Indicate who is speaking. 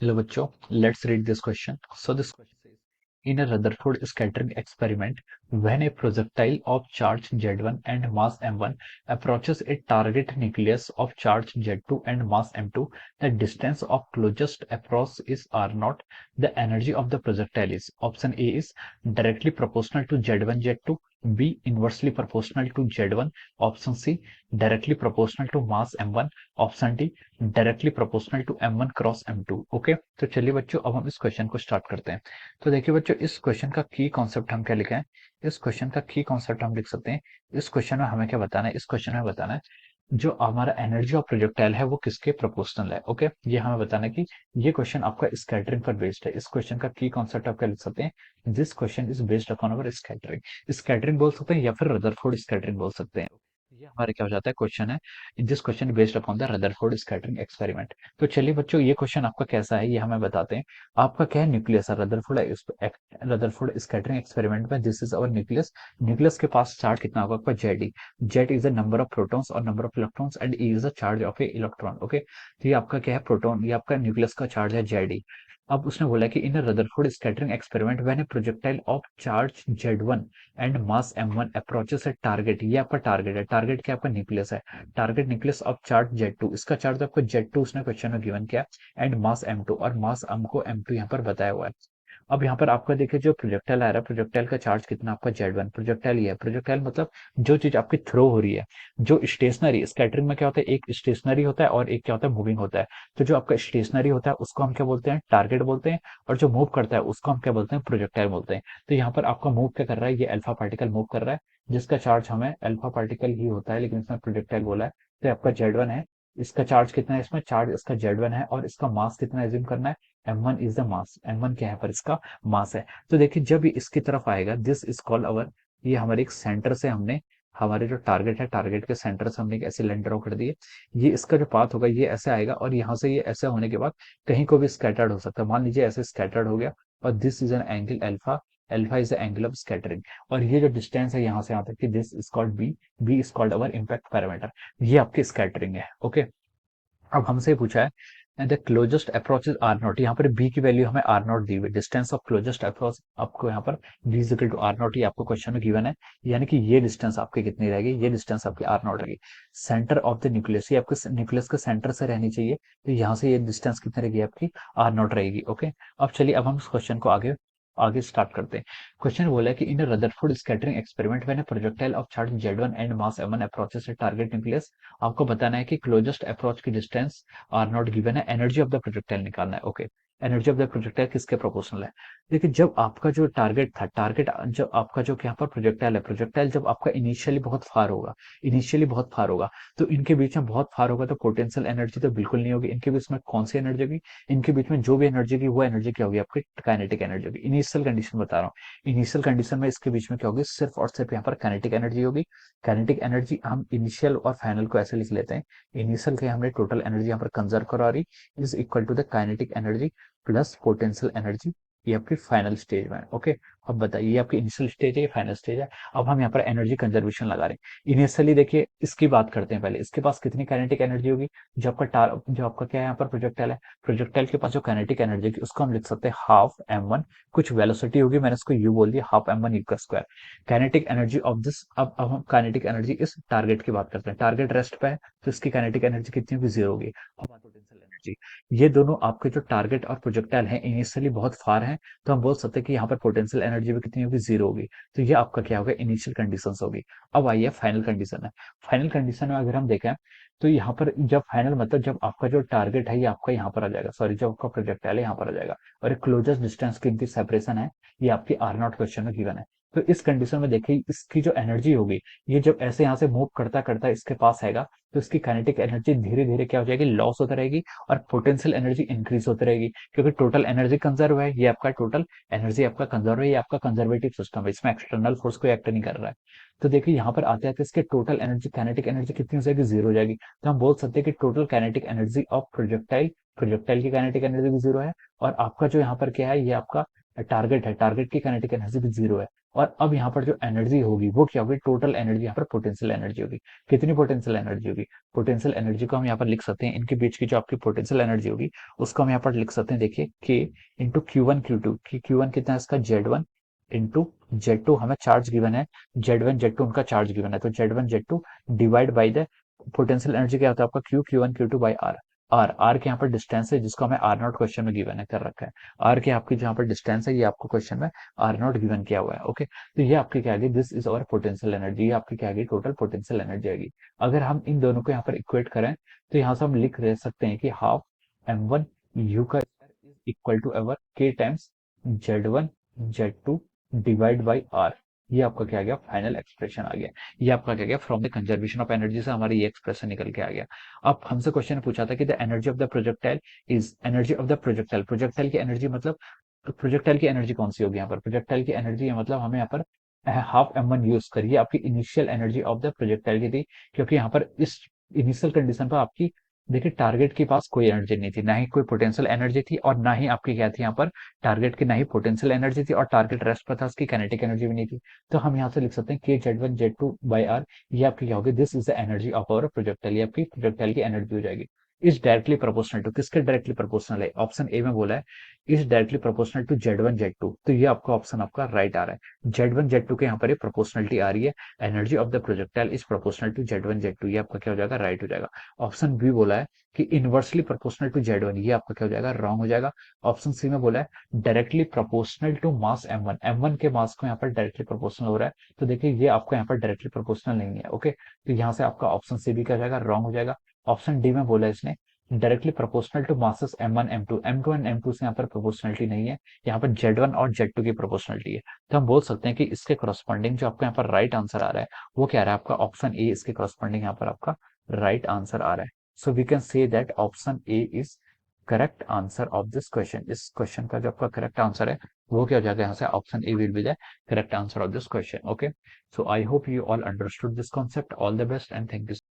Speaker 1: Hello bachcho, let's read this question. So this question says, in a Rutherford scattering experiment, when a projectile of charge Z1 and mass m1 approaches a target nucleus of charge Z2 and mass m2, the distance of closest approach is r0. The energy of the projectile is option A is directly proportional to Z1 Z2, B inversely proportional to Z1, option C directly proportional to mass m1, option D directly proportional to m1 cross m2। Okay, तो चलिए बच्चों अब हम इस question को start करते हैं। तो देखिए बच्चों, इस क्वेश्चन का की कॉन्सेप्ट हम क्या लिखे हैं। इस क्वेश्चन का की कॉन्सेप्ट हम लिख सकते हैं। इस क्वेश्चन में हमें क्या बताना है, इस क्वेश्चन में बताना है जो हमारा एनर्जी ऑफ प्रोजेक्टाइल है वो किसके प्रोपोर्शनल है। ओके, ये हमें बताना है कि ये क्वेश्चन आपका स्कैटरिंग पर बेस्ड है। इस क्वेश्चन का की कॉन्सेप्ट आप क्या लिख सकते हैं, this question is based upon our scattering. Scattering बोल सकते हैं या फिर रदरफोर्ड स्कैटरिंग बोल सकते हैं। ये हमारे क्या हो जाता है, क्वेश्चन है this question based upon the Rutherford scattering experiment. तो चलिए बच्चों, ये क्वेश्चन आपका कैसा है ये हमें बताते हैं। आपका क्या है, न्यूक्लियस है। रदरफोर्ड स्कैटरिंग एक्सपेरिमेंट में this is our nucleus. Nucleus के पास चार्ज कितना होगा आपका, Z E. Z is the number of protons और number of electrons and E is the charge of a electron. Okay, तो ये आपका क्या है, प्रोटॉन, ये आपका न्यूक्लियस का चार्ज है जेड ई। अब उसने बोला कि in Rutherford scattering experiment when a projectile of charge Z1 and mass m1 approaches a target, ये आपका टारगेट है। टारगेट क्या आपका न्यूक्लियस है। Target nucleus of charge Z2, इसका चार्ज आपको Z2 उसने क्वेश्चन में गिवन किया, एंड मास m2, और मास हमको m2 यहाँ पर बताया हुआ है। अब यहाँ पर आपका देखिए जो प्रोजेक्टाइल आ रहा है, प्रोजेक्टाइल का चार्ज कितना आपका Z1। प्रोजेक्टाइल ये है, प्रोजेक्टाइल मतलब जो चीज आपकी थ्रो हो रही है। जो स्टेशनरी, स्कैटरिंग में क्या होता है, एक स्टेशनरी होता है और एक क्या होता है, मूविंग होता है। तो जो आपका स्टेशनरी होता है उसको हम क्या बोलते हैं, टारगेट बोलते हैं, और जो मूव करता है उसको हम क्या बोलते हैं, प्रोजेक्टाइल बोलते हैं। तो यहाँ पर आपका मूव क्या कर रहा है, ये अल्फा पार्टिकल मूव कर रहा है, जिसका चार्ज हमें अल्फा पार्टिकल ही होता है, लेकिन इसमें प्रोजेक्टाइल बोला है। तो आपका Z1 है, इसका चार्ज कितना है, इसमें चार्ज इसका Z1 है, और इसका मास कितना एज्यूम करना है, m1 is the mass. m1 क्या है पर इसका मास है। तो देखिए जब ये इसकी तरफ आएगा, दिस इज कॉल्ड अवर, ये हमारे एक सेंटर से हमने, हमारे जो टारगेट है, टारगेट के सेंटर से हमने एक ऐसी लाइन ड्रॉ कर दी है। ये इसका जो पाथ होगा ये ऐसे आएगा, और यहाँ से ये ऐसे होने के बाद कहीं को भी स्कैटर्ड हो सकता है। मान लीजिए ऐसे स्कैटर्ड हो गया, और this is an angle alpha. Alpha is the angle of scattering. और ये जो डिस्टेंस है यहाँ से यहाँ तक की, this is called B. B is called our impact parameter. ये आपकी स्कैटरिंग है। ओके, अब हमसे पूछा है the closest approach is R naught. यहाँ पर बी की वैल्यू हमें आर नॉट दी हुई, डिस्टेंस ऑफ क्लोजेस्ट अप्रोच आपको यहाँ पर B is equal to R naught, ये आपको क्वेश्चन में गिवन है। यानी कि ये डिस्टेंस आपकी कितनी रहेगी, ये डिस्टेंस आपकी आर नॉट रहेगी। सेंटर ऑफ द न्यूक्लियस, ये आपके न्यूक्लियस के सेंटर से रहनी चाहिए। तो यहाँ से ये डिस्टेंस कितनी रहेगी आपकी, आर नॉट रहेगी। ओके, अब चलिए अब हम इस क्वेश्चन को आगे आगे स्टार्ट करते हैं। क्वेश्चन बोला है कि in Rutherford scattering experiment when a projectile of charge Z1 and mass m1 approaches a target nucleus, आपको बताना है कि क्लोजेस्ट अप्रोच की डिस्टेंस आर नॉट गिवन है, एनर्जी ऑफ द प्रोजेक्टाइल निकालना है। ओके, एनर्जी ऑफ द प्रोजेक्टाइल किसके प्रोपोर्शनल है। देखिए जब आपका जो टारगेट था, टारगेट जब आपका जो यहाँ पर प्रोजेक्टाइल है, प्रोजेक्टाइल जब आपका इनिशियली बहुत फार होगा, इनिशियली बहुत फार होगा, तो इनके बीच में बहुत फार होगा तो पोटेंशियल एनर्जी तो बिल्कुल नहीं होगी। इनके बीच में कौन सी एनर्जी होगी, इनके बीच में जो भी एनर्जी की वो एनर्जी क्या होगी, आपकी काइनेटिक एनर्जी होगी। इनिशियल कंडीशन बता रहा हूँ, इनिशियल कंडीशन में इसके बीच में क्या होगी, सिर्फ और सिर्फ यहाँ पर काइनेटिक एनर्जी होगी। काइनेटिक एनर्जी हम इनिशियल और फाइनल को ऐसे लिख लेते हैं, इनिशियल के हमने टोटल एनर्जी यहाँ पर कंजर्व करा रही, is equal to the kinetic energy plus potential energy. ये आपकी फाइनल स्टेज में है। ओके, अब बताइए ये आपकी इनिशियल स्टेज है, ये फाइनल स्टेज है। अब हम यहाँ पर एनर्जी कंजर्वेशन लगा रहे हैं। इनिशियली देखिए इसकी बात करते हैं पहले, इसके पास कितनी काइनेटिक एनर्जी होगी, जो आपका क्या है यहाँ पर प्रोजेक्टाइल है, प्रोजेक्टाइल के पास जो काइनेटिक एनर्जी होगी उसको हम लिख सकते हैं हाफ m1, कुछ वेलोसिटी होगी, मैंने इसको u बोल दिया, हाफ m1 यू का square. Kinetic energy of this, अब हम काइनेटिक एनर्जी इस टारगेट की बात करते हैं। टारगेट रेस्ट पे है तो इसकी काइनेटिक एनर्जी कितनी होगी, जीरो होगी। अब पोटेंशियल एनर्जी, ये दोनों आपके जो टारगेट और प्रोजेक्टाइल हैं इनिशियली बहुत फार हैं, तो हम बोल सकते हैं कि यहाँ पर पोटेंशियल एनर्जी भी कितनी होगी, जीरो होगी। तो ये आपका क्या होगा, इनिशियल कंडीशंस होगी। अब आइए फाइनल कंडीशन है। फाइनल कंडीशन में अगर हम देखें तो यहाँ पर जब फाइनल मतलब जब आपका जो टारगेट है ये आपका यहाँ पर आ जाएगा, सॉरी जब आपका प्रोजेक्टाइल है यहाँ पर आ जाएगा, और एक क्लोजेस्ट डिस्टेंस की इनकी सेपरेशन है, ये आपकी आर नॉट क्वेश्चन में गिवन है। तो इस कंडीशन में देखिए इसकी जो एनर्जी होगी, ये जब ऐसे यहाँ से मूव करता करता इसके पास आएगा, तो इसकी काइनेटिक एनर्जी धीरे धीरे क्या हो जाएगी, लॉस होती रहेगी, और पोटेंशियल एनर्जी इंक्रीज होती रहेगी, क्योंकि टोटल एनर्जी कंजर्व है, ये आपका टोटल एनर्जी आपका कंजर्व है, ये आपका कंजर्वेटिव सिस्टम है, इसमें एक्सटर्नल फोर्स कोई एक्ट नहीं कर रहा है। तो देखिए यहाँ पर आते आते इसके टोटल एनर्जी, काइनेटिक एनर्जी कितनी हो जाएगी, जीरो हो जाएगी। तो हम बोल सकते हैं कि total kinetic energy of projectile, projectile की काइनेटिक एनर्जी भी जीरो है, और आपका जो यहाँ पर क्या है, ये आपका टारगेट है, टारगेट की काइनेटिक एनर्जी भी जीरो है। और अब यहाँ पर जो एनर्जी होगी वो क्या होगी, टोटल एनर्जी यहाँ पर पोटेंशियल एनर्जी होगी। कितनी पोटेंशियल एनर्जी होगी, पोटेंशियल एनर्जी को हम यहाँ पर लिख सकते हैं, इनके बीच की जो आपकी पोटेंशियल एनर्जी होगी उसको हम यहाँ पर लिख सकते हैं, देखिए के इंटू Q1 Q2, कि Q1 कितना है इसका Z1 इंटू Z2, हमें चार्ज गिवन है Z1 Z2, उनका चार्ज गिवन है, तो Z1 Z2 divide by the potential energy क्या होता है आपका Q1 Q2 by are. Are के यहाँ पर डिस्टेंस है जिसको हमें आर नॉट क्वेश्चन में गिवन है कर रखा है। आर के आपकी जहाँ पर डिस्टेंस है ये आपको क्वेश्चन में आर नॉट गिवन किया हुआ है। ओके, तो ये आपकी क्या आएगी, this is our potential energy, ये आपकी क्या आएगी, टोटल पोटेंशियल एनर्जी आएगी। अगर हम इन दोनों को यहाँ पर इक्वेट करें तो यहाँ से हम लिख रह सकते हैं कि हाफ m1 u का square is equal to our k times z1 z2 divide by r। ये आपका क्या आ गया, फाइनल एक्सप्रेशन आ गया। ये आपका क्या गया, from the conservation of energy से हमारी ये एक्सप्रेशन निकल के आ गया। अब हमसे क्वेश्चन पूछा था कि the energy of the projectile is, energy of the projectile, projectile की एनर्जी मतलब, प्रोजेक्टाइल की एनर्जी कौन सी होगी यहाँ पर, प्रोजेक्टाइल की एनर्जी है मतलब हमें यहाँ पर हाफ m1 यूज करिए, आपकी initial energy of the projectile की थी, क्योंकि यहाँ पर इस इनिशियल कंडीशन पर आपकी देखिए टारगेट के पास कोई एनर्जी नहीं थी, ना ही कोई पोटेंशियल एनर्जी थी और ना ही आपकी क्या थी यहाँ पर टारगेट की, ना ही पोटेंशियल एनर्जी थी और टारगेट रेस्ट पर था, उसकी काइनेटिक एनर्जी भी नहीं थी। तो हम यहाँ से लिख सकते हैं के Z1 Z2 बाई आर, ये आपकी क्या होगी, this is the energy of our projectile, ये आपकी प्रोजेक्टाइल की एनर्जी हो जाएगी। इज डायरेक्टली प्रोपोर्शनल टू, किसके डायरेक्टली प्रोपोर्शनल है, ऑप्शन ए में बोला है is directly proportional to Z1 Z2, तो ये आपका ऑप्शन आपका राइट आ रहा है। Z1 Z2 के यहाँ पर ये प्रोपोर्शनलिटी आ रही है, energy of the projectile is proportional to Z1 Z2, ये आपका क्या हो जाएगा, राइट हो जाएगा। ऑप्शन बी बोला है कि इनवर्सली प्रोपोर्शनल टू Z1, ये आपका क्या हो जाएगा, रॉन्ग हो जाएगा। ऑप्शन सी में बोला है directly proportional to mass m1, m1 के मास को यहाँ पर डायरेक्टली प्रोपोर्शनल हो रहा है, तो देखिए ये आपको यहाँ पर डायरेक्टली प्रोपोर्शनल नहीं है। ओके, तो यहाँ से आपका ऑप्शन सी भी क्या हो जाएगा, रॉन्ग हो जाएगा। ऑप्शन डी में बोला है इसने directly proportional to masses m1 m2, m2 and m2 से यहाँ पर प्रोपोर्शनलिटी नहीं है, यहाँ पर Z1 और Z2 की प्रोपोर्शनलिटी है। तो हम बोल सकते हैं कि इसके करस्पॉन्डिंग जो आपको यहाँ पर राइट आंसर आ रहा है वो क्या आ रहा है, आपका ऑप्शन ए इसके करस्पॉन्डिंग यहाँ पर आपका राइट आंसर आ रहा है। So we can say that option A is correct answer of this question. इस क्वेश्चन का जो आपका करेक्ट आंसर है वो क्या हो जाएगा, यहाँ से option A will be the correct answer of this question. Okay, so I hope you all understood this concept. All the best and thank you.